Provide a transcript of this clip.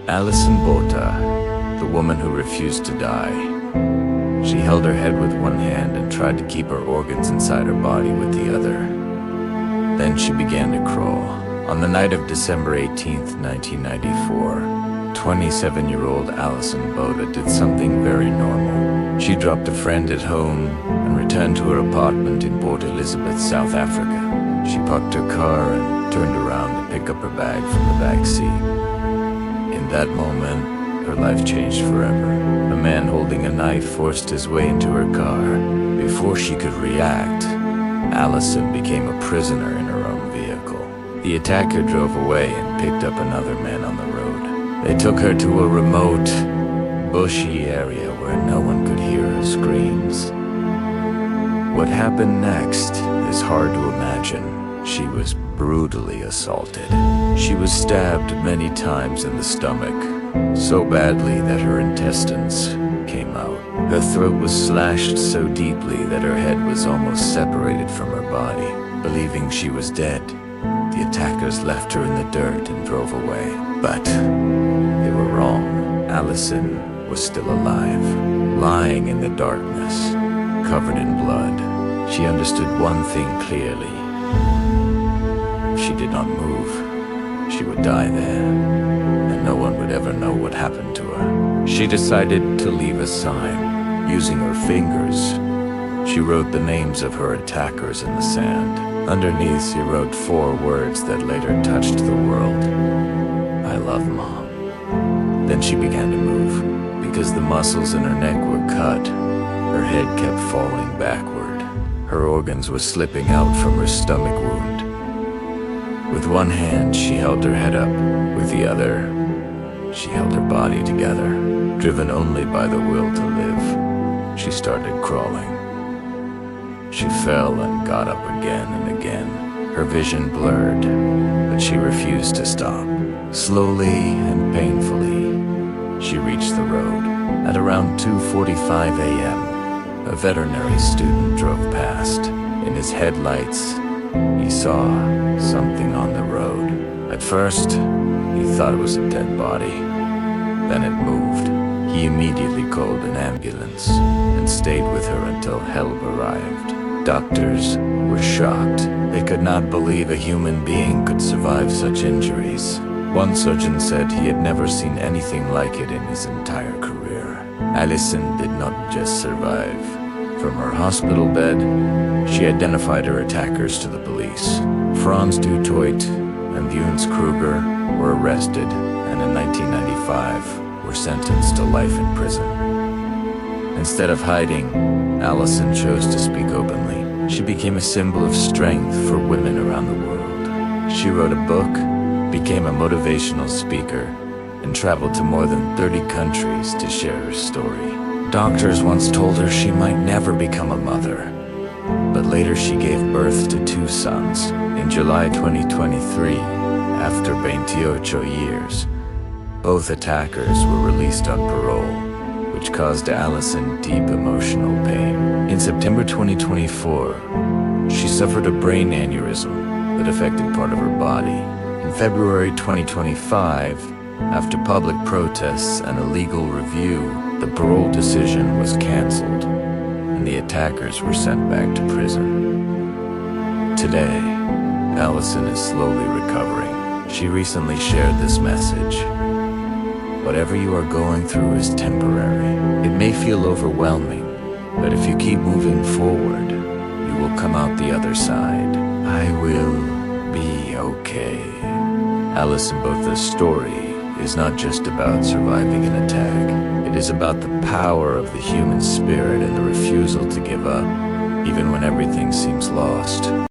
Alison Botha, the woman who refused to die. She held her head with one hand and tried to keep her organs inside her body with the other. Then she began to crawl. On the night of December 18th, 1994, 27-year-old Alison Botha did something very normal. She dropped a friend at home and returned to her apartment in Port Elizabeth, South Africa. She parked her car and turned around to pick up her bag from the back seat. In that moment, her life changed forever. A man holding a knife forced his way into her car. Before she could react, Alison became a prisoner in her own vehicle. The attacker drove away and picked up another man on the road. They took her to a remote, bushy area where no one could hear her screams. What happened next is hard to imagine. She was brutally assaulted. She was stabbed many times in the stomach, so badly that her intestines came out. Her throat was slashed so deeply that her head was almost separated from her body. Believing she was dead, the attackers left her in the dirt and drove away. But they were wrong. Alison was still alive, lying in the darkness, covered in blood. She understood one thing clearly. If she did not move, she would die there, and no one would ever know what happened to her. She decided to leave a sign. Using her fingers, she wrote the names of her attackers in the sand. Underneath, she wrote 4 words that later touched the world. I love Mom. Then she began to move. Because the muscles in her neck were cut, her head kept falling backward. Her organs were slipping out from her stomach wound. With one hand, she held her head up. With the other, she held her body together. Driven only by the will to live, she started crawling. She fell and got up again and again. Her vision blurred, but she refused to stop. Slowly and painfully, she reached the road. At around 2:45 a.m., a veterinary student drove past. In his headlights, he saw something on the road. At first, he thought it was a dead body. Then it moved. He immediately called an ambulance and stayed with her until help arrived. Doctors were shocked. They could not believe a human being could survive such injuries. One surgeon said he had never seen anything like it in his entire career. Alison did not just survive. From her hospital bed, she identified her attackers to the police. Franz du Toit and Buens Kruger were arrested and in 1995 were sentenced to life in prison. Instead of hiding, Alison chose to speak openly. She became a symbol of strength for women around the world. She wrote a book, became a motivational speaker, and traveled to more than 30 countries to share her story. Doctors once told her she might never become a mother, but later she gave birth to 2 sons. In July 2023, after 28 years, both attackers were released on parole, which caused Alison deep emotional pain. In September 2024, she suffered a brain aneurysm that affected part of her body. In February 2025, after public protests and a legal review, the parole decision was canceled, and the attackers were sent back to prison. Today, Alison is slowly recovering. She recently shared this message. Whatever you are going through is temporary. It may feel overwhelming, but if you keep moving forward, you will come out the other side. I will be okay. Alison Botha's story is not just about surviving an attack. It is about the power of the human spirit and the refusal to give up, even when everything seems lost.